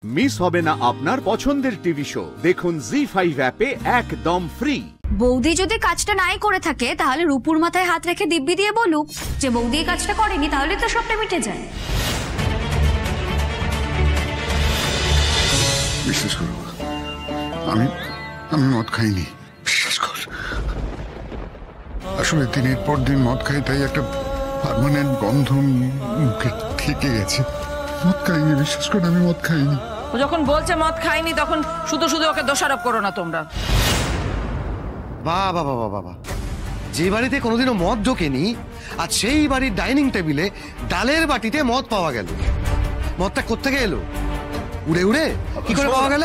Miss হবে না আপনার পছন্দের টিভি শো। দেখুন জি5 অ্যাপে একদম ফ্রি। বৌদি যদি কাজটা নাই করে থাকে তাহলে রূপুর মাথায় হাত রেখে দিব্যি দিয়ে বলুক যে বৌদি এই কাজটা করেনি, তাহলে তো সবটা মিটে যায়। বিশ্বাস করো, আমি মদ খাইনি, বিশ্বাস কর। আসলে দিনের পর দিন মদ খাই, তাই একটা পার্মানেন্ট গন্ধ মুখে থেকে গেছে। মদ খাইনি, বিশ্বাস করো, আমি মদ খাইনি। ও যখন বলছে মদ খাইনি তখন শুধু শুধু ওকে দোষারোপ করো না তোমরা। বাবা বাবা বাবা, যে বাড়িতে কোনোদিনও মদ ঢোকেনি আর সেই বাড়ির ডাইনিং টেবিলে ডালের বাটিতে মদ পাওয়া গেল। মদটা কোত্থেকে এলো? উড়ে উড়ে কি করে পাওয়া গেল?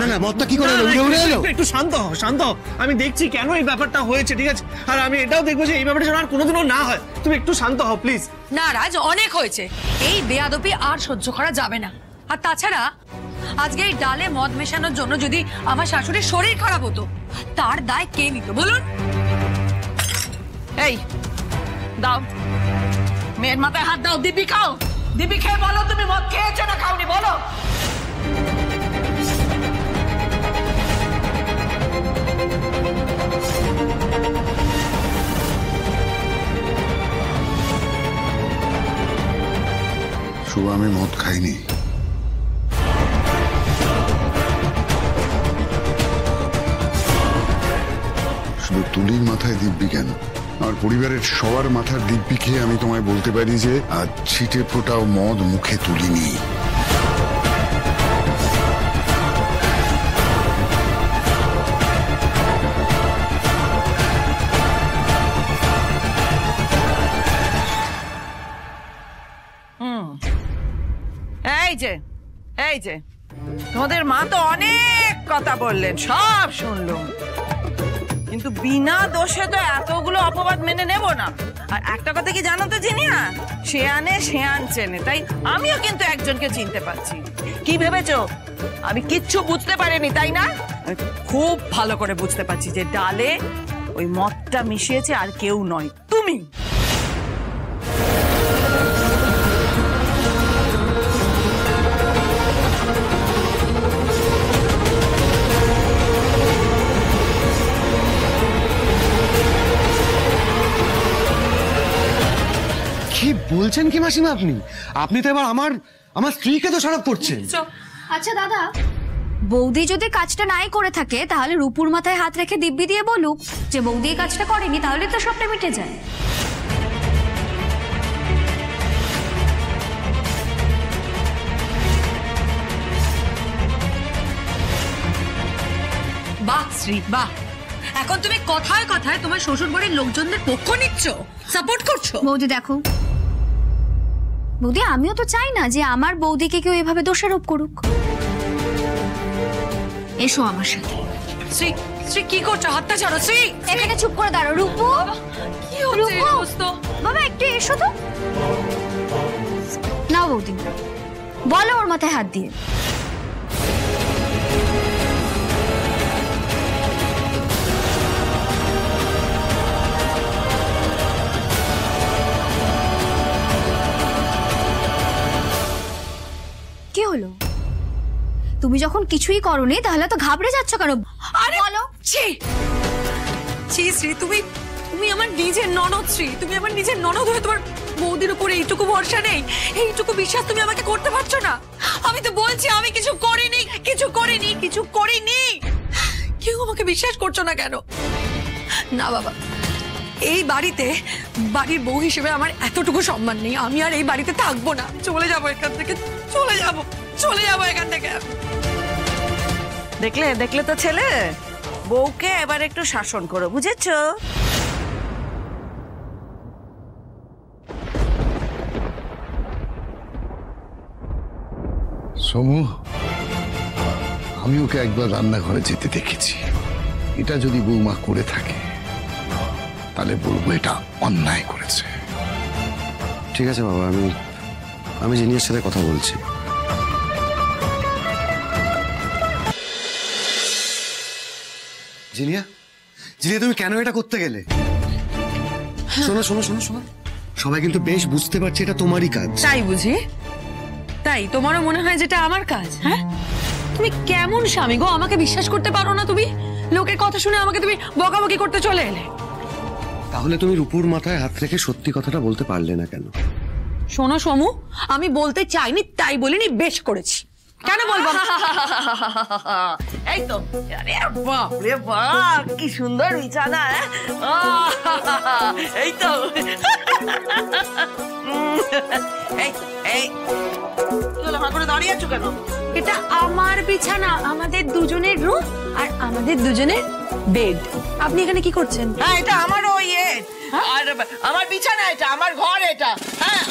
না না, মদটা কি করে এলো? উড়ে উড়ে এলো? একটু শান্ত হও, শান্ত হও। আমি দেখছি কেন এই ব্যাপারটা হয়েছে, ঠিক আছে? আর আমি এটাও দেখবো যে এই ব্যাপারটা যেন আর কোনোদিনও না হয়। তুমি একটু শান্ত হও প্লিজ। না রাজ, অনেক হয়েছে। এই বেয়াদবি আর সহ্য করা যাবে না। আর তাছাড়া আজকে এই ডালে মদ মেশানোর জন্য যদি আমার শাশুড়ির শরীর খারাপ হতো, তার দায় কে নিত বলুন? এই দাও, মেয়ের মাথায় হাত দাও। দিব্যি খাও, দিব্যি খেয়ে বলো তুমি মদ খেয়েছো না খাওনি, বলো। শুভ, আমি মদ খাইনি। শুধু তুলির মাথায় দিব্যি কেন, আমার পরিবারের সবার মাথার দিব্যি খেয়ে আমি তোমায় বলতে পারি যে আজ ছিটে ফোটাও মদ মুখে তুলিনি। এই যে তোমাদের মা তো অনেক কথা বললেন, সব শুনলুম, কিন্তু বিনা দোষে তো এতগুলো অপবাদ মেনে নেব না। আর একটা কথা কি জানো তো জিনিয়া, শেয়ানে শেয়ান চেনে, তাই আমিও কিন্তু একজনকে চিনতে পারছি। কি ভেবেছো আমি কিচ্ছু বুঝতে পারিনি, তাই না? আমি খুব ভালো করে বুঝতে পারছি যে ডালে ওই মদটা মিশিয়েছে আর কেউ নয়, তুমি। কি বলছেন কি মাসিমা আপনি? আপনি তো এবার আমার স্ত্রীকে দোষারোপ করছেন। আচ্ছা দাদা, বৌদি যদি কাজটা নাই করে থাকে তাহলে রূপুর মাথায় হাত রেখে দিব্যি দিয়ে বলুক যে বৌদি এই কাজটা করেনি, তাহলে তো সবটা মিটে যায়। বাহ শ্রী, বাহ। এখন তুমি কথায় কথায় তোমার শ্বশুর বাড়ির লোকজনদের পক্ষ নিচ্ছ, সাপোর্ট করছো। বৌদি দেখো, বৌদি আমিও তো চাই না যে আমার বৌদিকে কেউ এভাবে দোষারোপ করুক। এসো আমার সাথে। শ্রী, শ্রী কি করছো? হাতটা ছাড়ো শ্রী। এখানে চুপ করে দাঁড়াও। রূপু, কি হচ্ছে দোস্ত? বাবা একটু এসো তো। নাও বৌদি, বলো ওর মাথায় হাত দিয়ে। কি হলো? তুমি যখন কিছুই করোনি তাহলে তো ঘাবড়ে যাচ্ছ কেন? আরে বলো। ছি ছি শ্রী, তুমি আমার নিজের ননদ শ্রী, তুমি আমার নিজের ননদ হয়ে তোমার বৌদির উপরে এইটুকু ভরসা নেই, এইটুকু বিশ্বাস তুমি আমাকে করতে পারছো না? আমি তো বলছি আমি কিছু করিনি, কিছু করিনি, কিছু করিনি। কেউ আমাকে বিশ্বাস করছো না কেন? না বাবা, এই বাড়িতে বাড়ির বউ হিসেবে আমার এতটুকু সম্মান নেই। আমি আর এই বাড়িতে থাকবো না, চলে যাবো এখান থেকে, চলে যাবো এখান থেকে। দেখলে তো ছেলে, বউকে এবার একটু শাসন করো, বুঝেছো? সমু, আমি ওকে একবার রান্নাঘরে যেতে দেখেছি। এটা যদি বৌমা করে থাকে তাহলে বলবো এটা অন্যায় করেছে। ঠিক আছে বাবা, আমি জিনিয়ার সাথে কথা বলছি। জিনিয়া, তুমি কেন এটা করতে গেলে? শোনো, সবাই কিন্তু বেশ বুঝতে পারছে এটা তোমারই কাজ। তাই বুঝি? তাই তোমারও মনে হয় যেটা আমার কাজ? হ্যাঁ, তুমি কেমন স্বামী গো? আমাকে বিশ্বাস করতে পারো না তুমি? লোকের কথা শুনে আমাকে তুমি বকাবকি করতে চলে এলে। তাহলে তুমি রূপুর মাথায় হাত রেখে সত্যি কথাটা বলতে পারলে না কেন? শোনো সমু, আমি বলতে চাইনি তাই বলিনি, বেশ করেছি। কেন বলবো না? এই তো, আরে বাপ রে বাপ, কি সুন্দর বিছানা। এই তো, এই এই কি হলো, আমার করে দাঁড়িয়ে আছো কেন? এটা আমার বিছানা, আমাদের দুজনের রুম আর আমাদের দুজনের বেড। আপনি এখানে কি করছেন? হ্যাঁ, এটা আমারও ইয়ে, আর আমার বিছানা, এটা আমার ঘর, এটা। হ্যাঁ,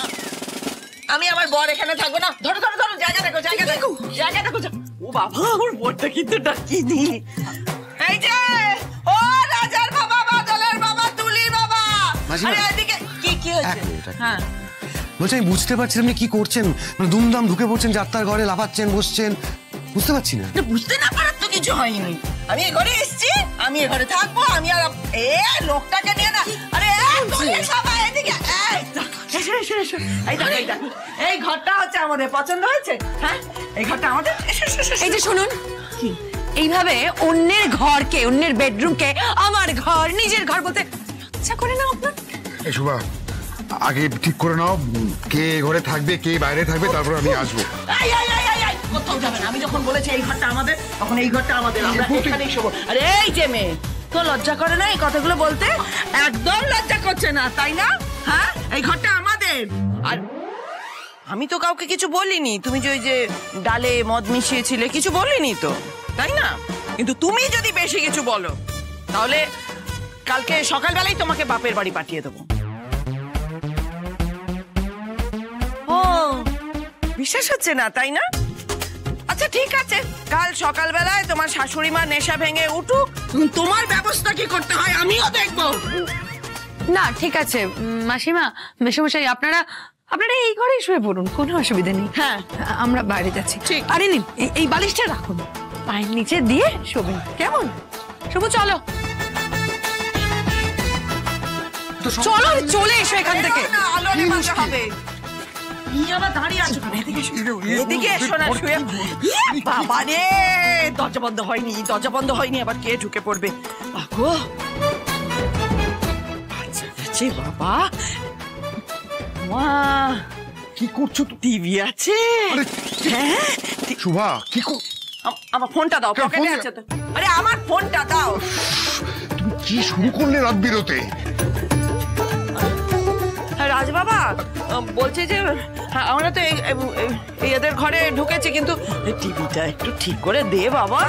আমি আমার বর এখানে থাকবো না। ধরো ধরো ধরো, জায়গা দেখো, জায়গা দেখো, জায়গা দেখো। ও বাবা, আমার বরটা কিন্তু ডাকিনি। এই যে, ও রাজার বাবা, বাদলের বাবা, তুলির বাবা। আরে এদিকে কি হয়েছে? হ্যাঁ, বলছি আমি বুঝতে পারছি আপনি কি করছেন। মানে দুমদাম ঢুকে পড়ছেন যাত্রার ঘরে, লাফাচ্ছেন, বসছেন, বুঝতে পারছি না। বুঝতে না পারার তো কিছু হয়নি। আমি এ ঘরে এসেছি, আমি এ ঘরে থাকবো। আমি আর লোকটাকে নিয়ে না। আরে সবাই এদিকে, এই ঘরটা হচ্ছে আমাদের, পছন্দ হয়েছে? হ্যাঁ, এই ঘরটা আমাদের। এই যে শুনুন, এইভাবে অন্যের ঘরকে, অন্যের বেডরুমকে আমার ঘর, নিজের ঘর বলতে ইচ্ছা করে না আপনার? এই শুভা, আগে ঠিক করে নাও কে ঘরে থাকবে কে বাইরে থাকবে, তারপর আমি আসবো। কোথাও যাবে না। আমি যখন বলেছি এই ঘরটা আমাদের, তখন এই ঘরটা আমাদের, আমরা এখানেই শোবো। আরে এই যে মেয়ে, তো লজ্জা করে না এই কথাগুলো বলতে? একদম লজ্জা করছে না, তাই না? হ্যাঁ, এই ঘরটা আমাদের। আর আমি তো কাউকে কিছু বলিনি। তুমি যে ওই যে ডালে মদ মিশিয়েছিলে, কিছু বলিনি তো, তাই না? কিন্তু তুমি যদি বেশি কিছু বলো, তাহলে কালকে সকালবেলায় তোমাকে বাপের বাড়ি পাঠিয়ে দেবো। ও, বিশ্বাস হচ্ছে না, তাই না? আচ্ছা ঠিক আছে, কাল সকালবেলায় তোমার শাশুড়ি মা নেশা ভেঙে উঠুক, তোমার ব্যবস্থা কি করতে হয় আমিও দেখবো। না ঠিক আছে মাসিমা, মেশামশাই, আপনারা এই ঘরেই শুয়ে পড়ুন, কোনো অসুবিধা নেই। হ্যাঁ, আমরা বাইরে যাচ্ছি। ঠিক। আরে নিন, এই বালিশটা রাখুন, পায়ের নিচে দিয়ে শোবেন, কেমন? শুভ চলো, চলো, চলে এসো এখান থেকে। আলোরে মাঝে হবে। এদিকে এসো না, শুয়ে। বাবা রে, দরজা বন্ধ হয়নি, দরজা বন্ধ হয়নি, আবার কে ঢুকে পড়বে? বাগো, আচ্ছা যাচ্ছে বাবা। মা, কি করছো? টিভি আছে? হ্যাঁ, শুভা, কি আমার ফোনটা দাও, পকেটে আছে তো। আরে আমার ফোনটা দাও। তুমি কি শুরু করলে রাত বিরতে? রাজ বাবা বলছে যে আমরা তো এদের ঘরে ঢুকেছি, কিন্তু টিভিটা একটু ঠিক করে দে বাবা।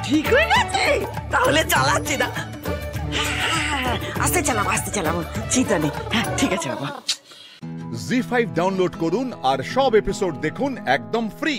ঠিক হয়ে গেছে, তাহলে চালাচ্ছি না। আস্তে চালাবো, চিন্তা নেই। হ্যাঁ ঠিক আছে বাবা। জি5 ডাউনলোড করুন আর সব এপিসোড দেখুন একদম ফ্রি।